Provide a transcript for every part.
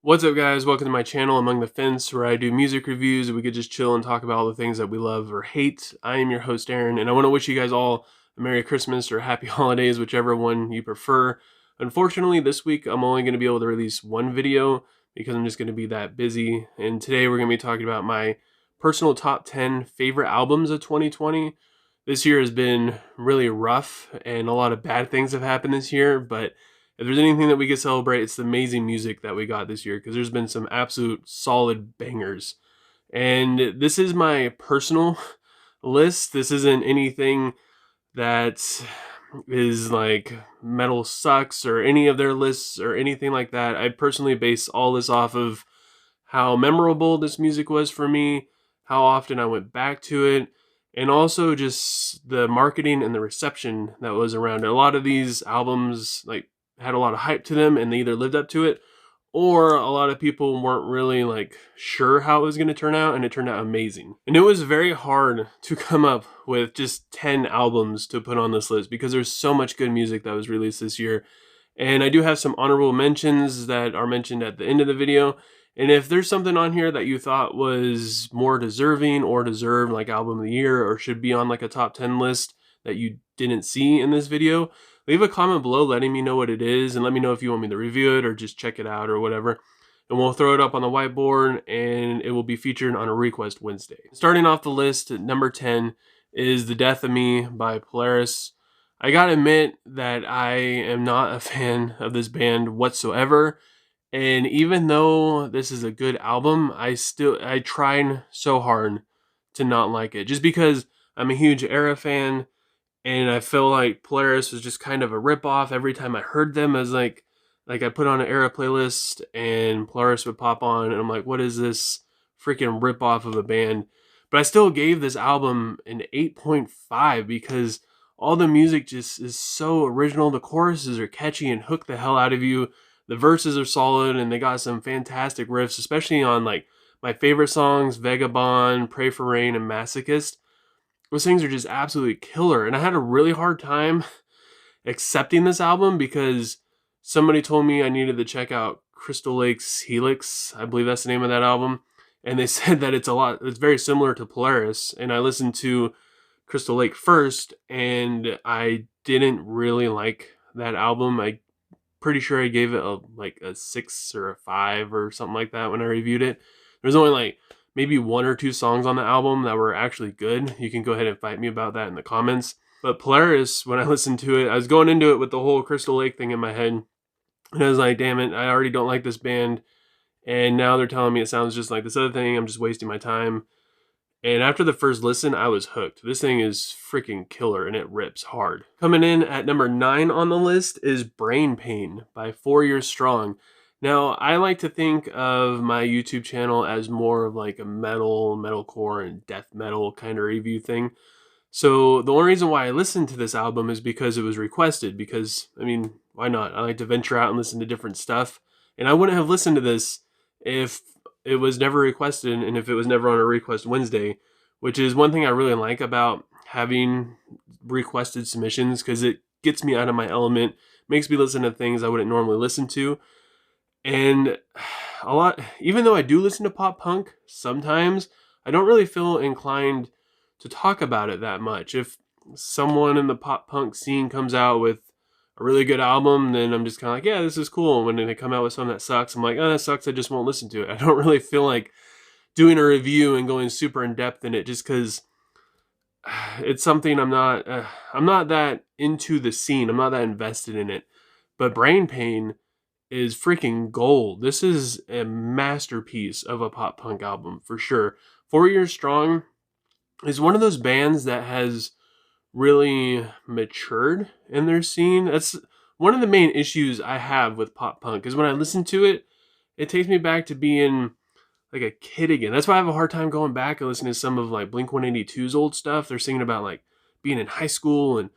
What's up, guys? Welcome to my channel, Among the Fence, where I do music reviews and we could just chill and talk about all the things that we love or hate. I am your host, Aaron, and I want to wish you guys all a Merry Christmas or Happy Holidays, whichever one you prefer. Unfortunately, this week I'm only going to be able to release one video because I'm just going to be that busy. And today we're going to be talking about my personal top 10 favorite albums of 2020. This year has been really rough and a lot of bad things have happened this year, but if there's anything that we could celebrate, it's the amazing music that we got this year, because there's been some absolute solid bangers. And this is my personal list. This isn't anything that is like Metal Sucks or any of their lists or anything like that. I personally base all this off of how memorable this music was for me, how often I went back to it, and also just the marketing and the reception that was around it. A lot of these albums had a lot of hype to them and they either lived up to it, or a lot of people weren't really sure how it was going to turn out, and it turned out amazing. And it was very hard to come up with just 10 albums to put on this list because there's so much good music that was released this year. And I do have some honorable mentions that are mentioned at the end of the video. And if there's something on here that you thought was more deserving or deserved album of the year or should be on a top 10 list that you didn't see in this video, leave a comment below letting me know what it is, and let me know if you want me to review it or just check it out or whatever. And we'll throw it up on the whiteboard and it will be featured on a Request Wednesday. Starting off the list at number 10 is The Death of Me by Polaris. I gotta admit that I am not a fan of this band whatsoever. And even though this is a good album, I tried so hard to not like it, just because I'm a huge Era fan. And I feel like Polaris was just kind of a ripoff. Every time I heard them, as I put on an Era playlist and Polaris would pop on, and I'm like, what is this freaking ripoff of a band? But I still gave this album an 8.5 because all the music just is so original. The choruses are catchy and hook the hell out of you. The verses are solid, and they got some fantastic riffs, especially on my favorite songs, Vagabond, Pray for Rain, and Masochist. Those things are just absolutely killer. And I had a really hard time accepting this album because somebody told me I needed to check out Crystal Lake's Helix. I believe that's the name of that album. And they said that it's very similar to Polaris. And I listened to Crystal Lake first, and I didn't really like that album. I'm pretty sure I gave it a 6 or a 5 or something like that when I reviewed it. There's only maybe 1 or 2 songs on the album that were actually good. You can go ahead and fight me about that in the comments. But Polaris, when I listened to it, I was going into it with the whole Crystal Lake thing in my head. And I was like, damn it, I already don't like this band. And now they're telling me it sounds just like this other thing. I'm just wasting my time. And after the first listen, I was hooked. This thing is freaking killer, and it rips hard. Coming in at number 9 on the list is Brain Pain by 4 Years Strong. Now, I like to think of my YouTube channel as more of a metalcore, and death metal kind of review thing. So the only reason why I listened to this album is because it was requested, because, why not? I like to venture out and listen to different stuff. And I wouldn't have listened to this if it was never requested and if it was never on a Request Wednesday, which is one thing I really like about having requested submissions, because it gets me out of my element, makes me listen to things I wouldn't normally listen to. And even though I do listen to pop punk sometimes, I don't really feel inclined to talk about it that much. If someone in the pop punk scene comes out with a really good album, then I'm just kind of like, yeah, this is cool. When they come out with something that sucks, I'm like, oh, that sucks, I just won't listen to it. I don't really feel like doing a review and going super in depth in it, just because it's something I'm not that into the scene. I'm not that invested in it. But Brain Pain is freaking gold. This is a masterpiece of a pop punk album for sure. 4 Years Strong is one of those bands that has really matured in their scene. That's one of the main issues I have with pop punk, is when I listen to it, it takes me back to being a kid again. That's why I have a hard time going back and listening to some of Blink-182's old stuff. They're singing about being in high school and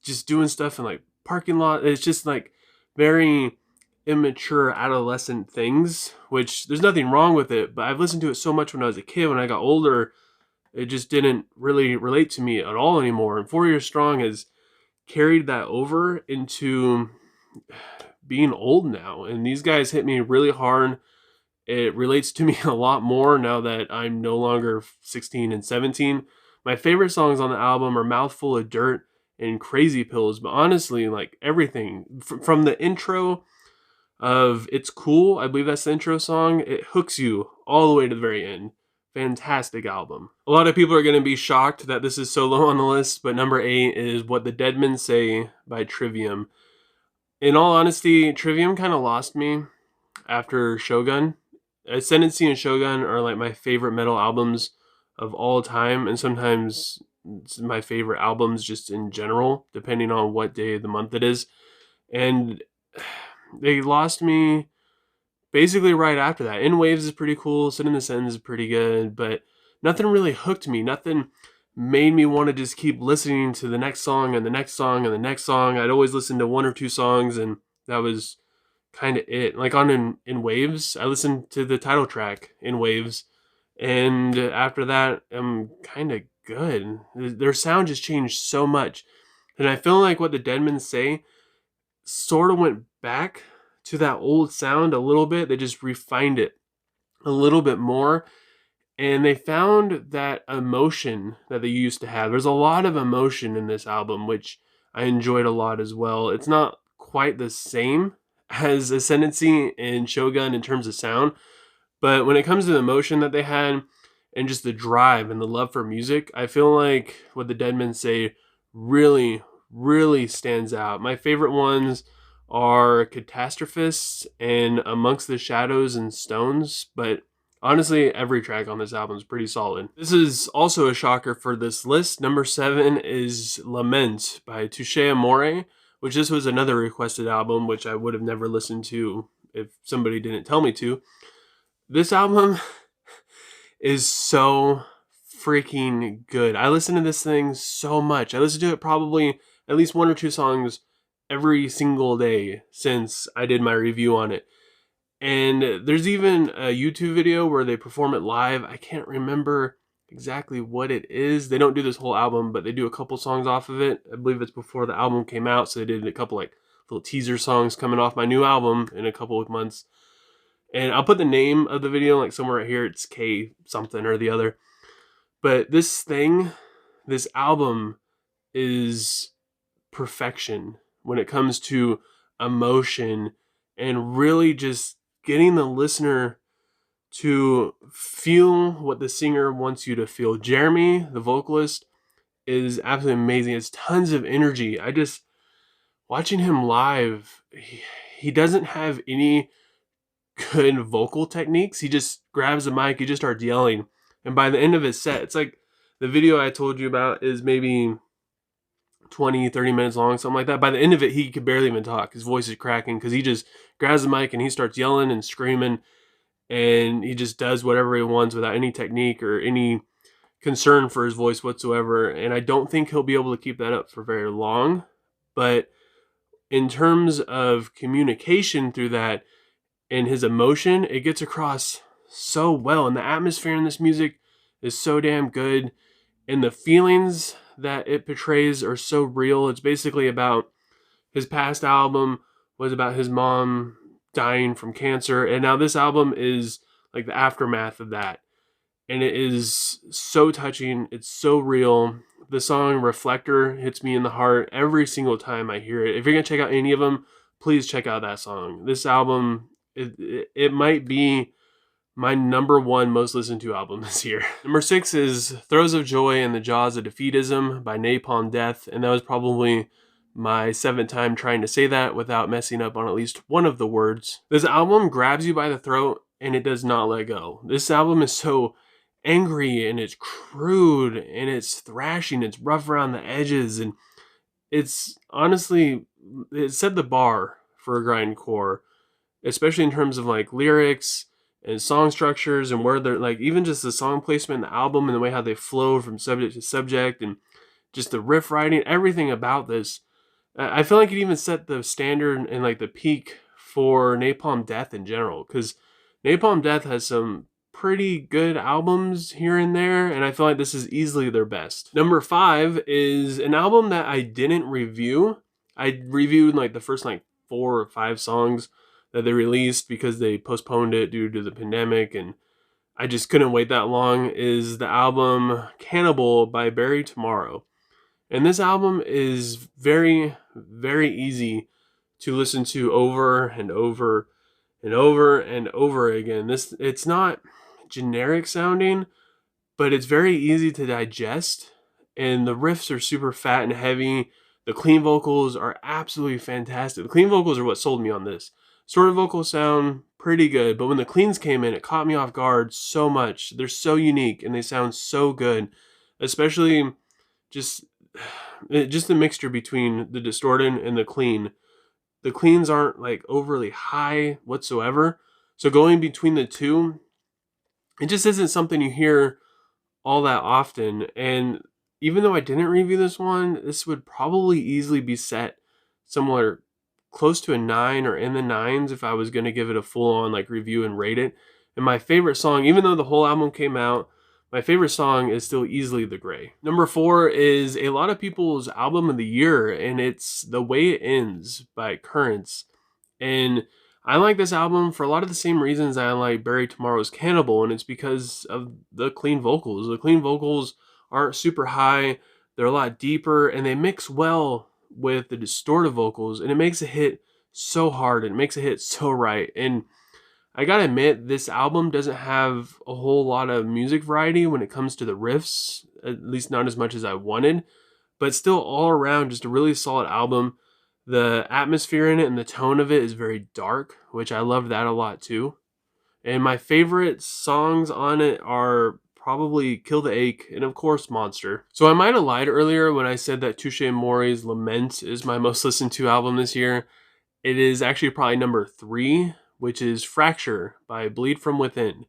just doing stuff in parking lot. It's just very immature adolescent things, which there's nothing wrong with it, but I've listened to it so much when I was a kid. When I got older, it just didn't really relate to me at all anymore. And 4 Years Strong has carried that over into being old now, and these guys hit me really hard. It relates to me a lot more now that I'm no longer 16 and 17. My favorite songs on the album are Mouthful of Dirt and Crazy Pills, but honestly, like everything from the intro of It's Cool, I believe that's the intro song, it hooks you all the way to the very end. Fantastic album. A lot of people are going to be shocked that this is so low on the list, but number 8 is What the Dead Men Say by Trivium. In all honesty, Trivium kind of lost me after Shogun. Ascendancy and Shogun are like my favorite metal albums of all time, and sometimes it's my favorite albums just in general, depending on what day of the month it is. And they lost me basically right after that. In Waves is pretty cool, Sit in the Sentence is pretty good, but nothing really hooked me. Nothing made me want to just keep listening to the next song and the next song and the next song. I'd always listen to 1 or 2 songs, and that was kind of it. Like on in Waves, I listened to the title track In Waves, and after that, I'm kind of good. Their sound just changed so much, and I feel like What the Dead Men Say sort of went back to that old sound a little bit. They just refined it a little bit more, and they found that emotion that they used to have. There's a lot of emotion in this album, which I enjoyed a lot as well. It's not quite the same as Ascendancy and Shogun in terms of sound, but when it comes to the emotion that they had and just the drive and the love for music, I feel like What the Dead Men Say really, really stands out. My favorite ones are Catastrophists and Amongst the Shadows and Stones, but honestly, every track on this album is pretty solid. This is also a shocker for this list. Number 7 is Lament by Touche Amore, which this was another requested album, which I would have never listened to if somebody didn't tell me to. This album is so freaking good. I listen to this thing so much. I listen to it probably at least 1 or 2 songs every single day since I did my review on it. And there's even a YouTube video where they perform it live. I can't remember exactly what it is. They don't do this whole album, but they do a couple songs off of it. I believe it's before the album came out, so they did a couple like little teaser songs coming off my new album in a couple of months. And I'll put the name of the video like somewhere right here. It's K something or the other. But this album is perfection when it comes to emotion and really just getting the listener to feel what the singer wants you to feel. Jeremy, the vocalist, is absolutely amazing. It's tons of energy. Watching him live, he doesn't have any good vocal techniques. He just grabs the mic, he just starts yelling. And by the end of his set, it's like the video I told you about is maybe 20, 30 minutes long, something like that. By the end of it, he could barely even talk. His voice is cracking because he just grabs the mic and he starts yelling and screaming, and he just does whatever he wants without any technique or any concern for his voice whatsoever. And I don't think he'll be able to keep that up for very long. But in terms of communication through that and his emotion, it gets across so well. And the atmosphere in this music is so damn good. And the feelings that it portrays are so real. It's basically about his past album was about his mom dying from cancer, and now this album is like the aftermath of that. And it is so touching. It's so real. The song Reflector hits me in the heart every single time I hear it. If you're going to check out any of them, please check out that song. This album, it might be my number 1 most listened to album this year. Number 6 is Throes of Joy in the Jaws of Defeatism by Napalm Death, and that was probably my 7th time trying to say that without messing up on at least one of the words. This album grabs you by the throat and it does not let go. This album is so angry and it's crude and it's thrashing, it's rough around the edges, and it's honestly, it set the bar for a grindcore, especially in terms of like lyrics and song structures and where they're like, even just the song placement in the album and the way how they flow from subject to subject and just the riff writing, everything about this. I feel like it even set the standard and like the peak for Napalm Death in general, because Napalm Death has some pretty good albums here and there, and I feel like this is easily their best. Number 5 is an album that I didn't review. I reviewed like the first like 4 or 5 songs that they released because they postponed it due to the pandemic, and I just couldn't wait that long, is the album Cannibal by Tomorrow. And this album is very, very easy to listen to over and over and over and over again. It's not generic sounding, but it's very easy to digest, and the riffs are super fat and heavy. The clean vocals are absolutely fantastic. The clean vocals are what sold me on this. Sort of vocals sound pretty good, but when the cleans came in, it caught me off guard so much. They're so unique and they sound so good, especially just just the mixture between the distorted and the clean. The cleans aren't like overly high whatsoever, so going between the two, it just isn't something you hear all that often. And even though I didn't review this one, this would probably easily be set somewhere close to a 9 or in the 9s if I was going to give it a full on like review and rate it. And my favorite song, even though the whole album came out, my favorite song is still easily The Gray. Number 4 is a lot of people's album of the year, and it's The Way It Ends by Currents. And I like this album for a lot of the same reasons I like Tomorrow's Cannibal, and it's because of the clean vocals. The clean vocals aren't super high, they're a lot deeper, and they mix well with the distorted vocals, and it makes it hit so hard, and it makes it hit so right. And I gotta admit, this album doesn't have a whole lot of music variety when it comes to the riffs, at least not as much as I wanted, but still all around just a really solid album. The atmosphere in it and the tone of it is very dark, which I love that a lot too. And my favorite songs on it are probably Kill the Ache and of course Monster. So I might have lied earlier when I said that Touche Amori's Lament is my most listened to album this year. It is actually probably number 3, which is Fracture by Bleed From Within.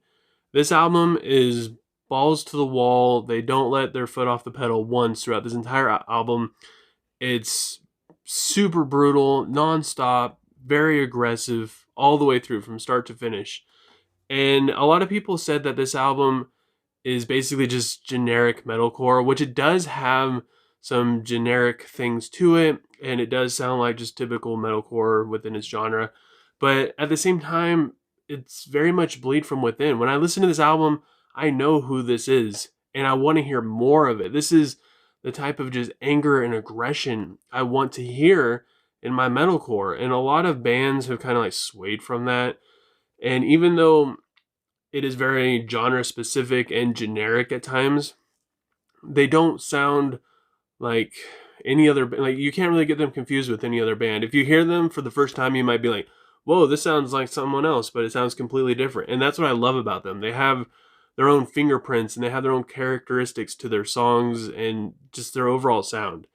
This album is balls to the wall. They don't let their foot off the pedal once throughout this entire album. It's super brutal, nonstop, very aggressive, all the way through from start to finish. And a lot of people said that this album is basically just generic metalcore, which it does have some generic things to it, and it does sound like just typical metalcore within its genre. But at the same time, it's very much Bleed From Within. When I listen to this album, I know who this is, and I want to hear more of it. This is the type of just anger and aggression I want to hear in my metalcore. And a lot of bands have kind of like swayed from that. And even though it is very genre specific and generic at times, they don't sound like any other, like you can't really get them confused with any other band. If you hear them for the first time, you might be like, whoa, this sounds like someone else, but it sounds completely different. And that's what I love about them. They have their own fingerprints and they have their own characteristics to their songs and just their overall sound.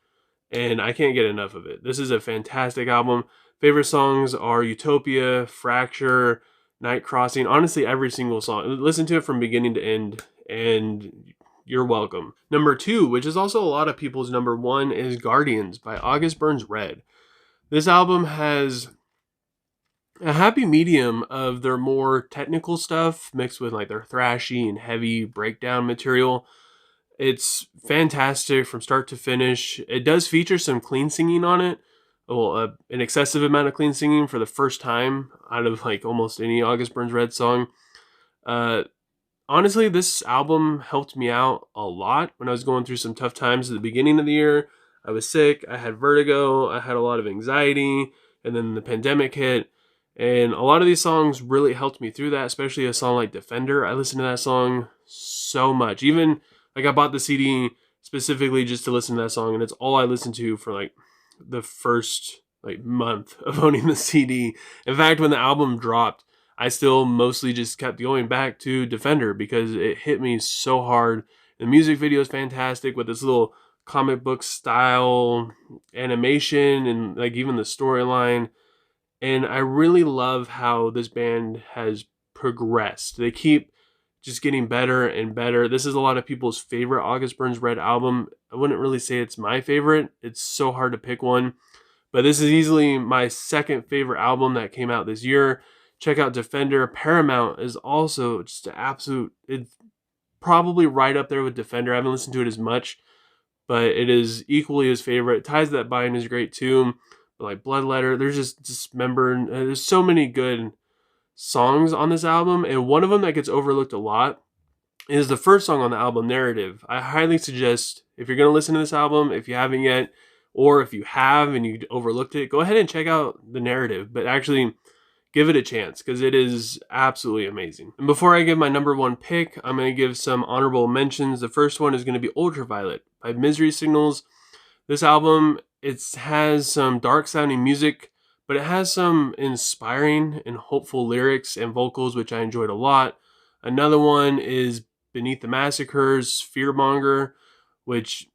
And I can't get enough of it. This is a fantastic album. Favorite songs are Utopia, Fracture, Night Crossing. Honestly, every single song. Listen to it from beginning to end and you're welcome. Number 2, which is also a lot of people's number 1, is Guardians by August Burns Red. This album has a happy medium of their more technical stuff mixed with like their thrashy and heavy breakdown material. It's fantastic from start to finish. It does feature some clean singing on it. Well, an excessive amount of clean singing for the first time out of like almost any August Burns Red song. Honestly, this album helped me out a lot when I was going through some tough times at the beginning of the year. I was sick, I had vertigo, I had a lot of anxiety, and then the pandemic hit. And a lot of these songs really helped me through that, especially a song like Defender. I listened to that song so much. Even like I bought the CD specifically just to listen to that song, and it's all I listened to for like the first like month of owning the CD. In fact, when the album dropped, I still mostly just kept going back to Defender because it hit me so hard. The music video is fantastic with this little comic book style animation and like even the storyline. And I really love how this band has progressed. They keep just getting better and better. This is a lot of people's favorite August Burns Red album. I wouldn't really say it's my favorite. It's so hard to pick one. But this is easily my second favorite album that came out this year. Check out Defender. Paramount is also just an absolute, it's probably right up there with Defender. I haven't listened to it as much, but it is equally as favorite. Ties That Bind is great too. like Blood Letter. There's just Dismembered. There's so many good songs on this album, and one of them that gets overlooked a lot is the first song on the album, Narrative. I highly suggest, if you're going to listen to this album, if you haven't yet, or if you have and you overlooked it, go ahead and check out the Narrative, but actually give it a chance because it is absolutely amazing. And before I give my number one pick, I'm going to give some honorable mentions. The first one is going to be Ultraviolet by Misery Signals. This album, it has some dark sounding music, but it has some inspiring and hopeful lyrics and vocals, which I enjoyed a lot. Another one is Beneath the Massacres, Fearmonger, which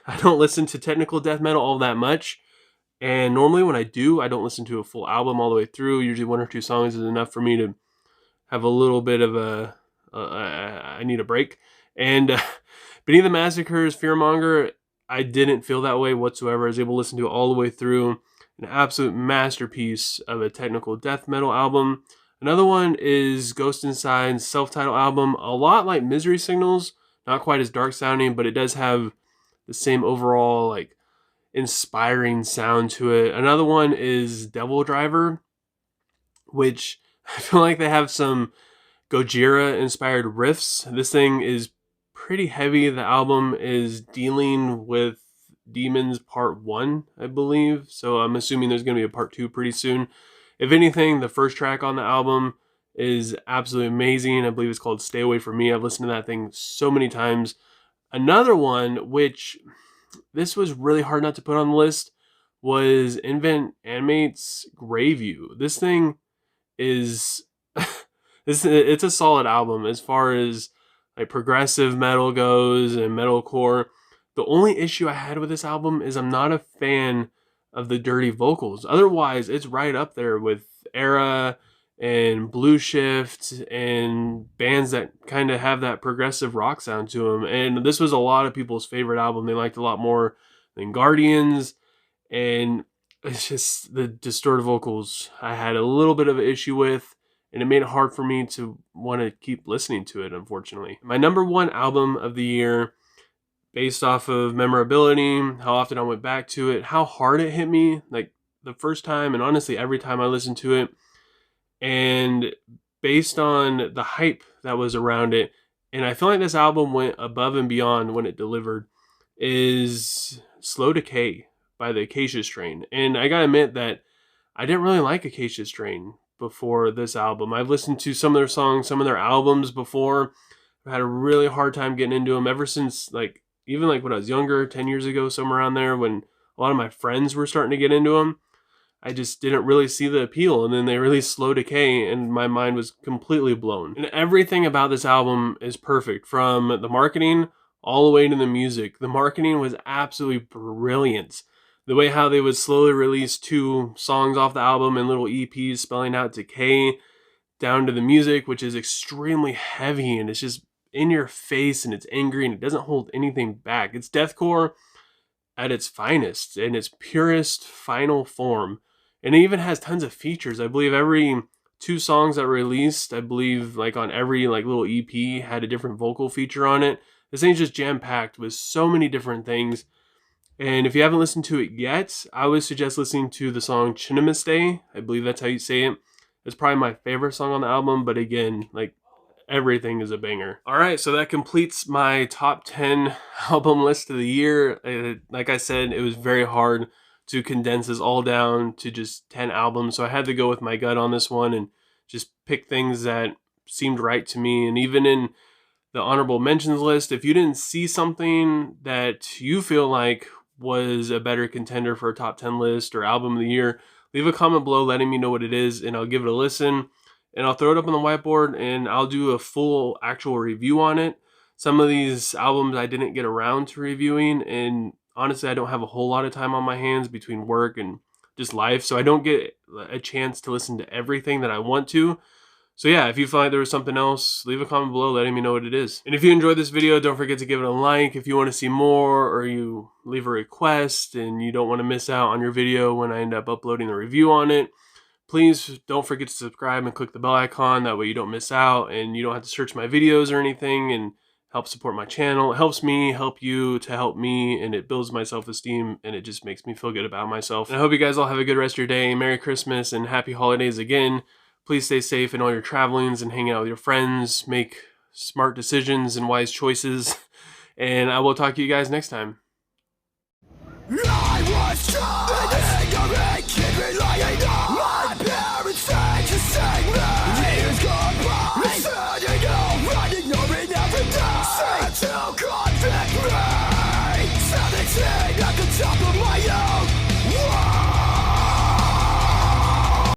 I don't listen to technical death metal all that much. And normally when I do, I don't listen to a full album all the way through. Usually one or two songs is enough for me to have a little bit of I need a break. And Beneath the Massacres, Fearmonger, I didn't feel that way whatsoever. I was able to listen to it all the way through. An absolute masterpiece of a technical death metal album. Another one is Ghost Inside's self-titled album. A lot like Misery Signals, not quite as dark sounding, but it does have the same overall like inspiring sound to it. Another one is Devil Driver, which I feel like they have some Gojira inspired riffs. This thing is pretty heavy. The album is dealing with Demons Part 1, I believe. So I'm assuming there's going to be a Part 2 pretty soon. If anything, the first track on the album is absolutely amazing. I believe it's called Stay Away From Me. I've listened to that thing so many times. Another one, which this was really hard not to put on the list, was Invent Animate's Graveview. This thing is it's a solid album as far as like progressive metal goes and metalcore. The only issue I had with this album is I'm not a fan of the dirty vocals. Otherwise, it's right up there with Era and Blue Shift and bands that kind of have that progressive rock sound to them. And this was a lot of people's favorite album. They liked a lot more than Guardians. And it's just the distorted vocals I had a little bit of an issue with, and it made it hard for me to want to keep listening to it, unfortunately. My number one album of the year, based off of memorability, how often I went back to it, how hard it hit me, like the first time, and honestly every time I listened to it, and based on the hype that was around it, and I feel like this album went above and beyond when it delivered, is Slow Decay by the Acacia Strain. And I gotta admit that I didn't really like Acacia Strain before this album. I've listened to some of their songs, some of their albums before. I had a really hard time getting into them ever since, like, even like when I was younger, 10 years ago, somewhere around there, when a lot of my friends were starting to get into them. I just didn't really see the appeal, and then they released Slow Decay, and my mind was completely blown. And everything about this album is perfect, from the marketing all the way to the music. The marketing was absolutely brilliant. The way how they would slowly release 2 songs off the album and little EPs spelling out decay, down to the music, which is extremely heavy, and it's just in your face, and it's angry, and it doesn't hold anything back. It's deathcore at its finest, in its purest final form. And it even has tons of features. I believe every 2 songs that were released, I believe like on every like little EP had a different vocal feature on it. This thing's just jam-packed with so many different things. And if you haven't listened to it yet, I would suggest listening to the song Chinamiste. I believe that's how you say it. It's probably my favorite song on the album, but again, like, everything is a banger. All right, so that completes my top 10 album list of the year. Like I said, it was very hard to condense this all down to just 10 albums, so I had to go with my gut on this one and just pick things that seemed right to me. And even in the honorable mentions list, if you didn't see something that you feel like was a better contender for a top 10 list or album of the year, leave a comment below letting me know what it is, and I'll give it a listen. And I'll throw it up on the whiteboard, and I'll do a full actual review on it. Some of these albums I didn't get around to reviewing, and honestly, I don't have a whole lot of time on my hands between work and just life, so I don't get a chance to listen to everything that I want to. So yeah, if you find there was something else, leave a comment below letting me know what it is. And if you enjoyed this video, don't forget to give it a like. If you want to see more, or you leave a request and you don't want to miss out on your video when I end up uploading the review on it, please don't forget to subscribe and click the bell icon. That way you don't miss out and you don't have to search my videos or anything. And help support my channel. It helps me help you to help me, and it builds my self-esteem, and it just makes me feel good about myself. And I hope you guys all have a good rest of your day. Merry Christmas and happy holidays again. Please stay safe in all your travelings and hang out with your friends. Make smart decisions and wise choices. And I will talk to you guys next time. I was trying, ignorant kid relying on my parents' said to say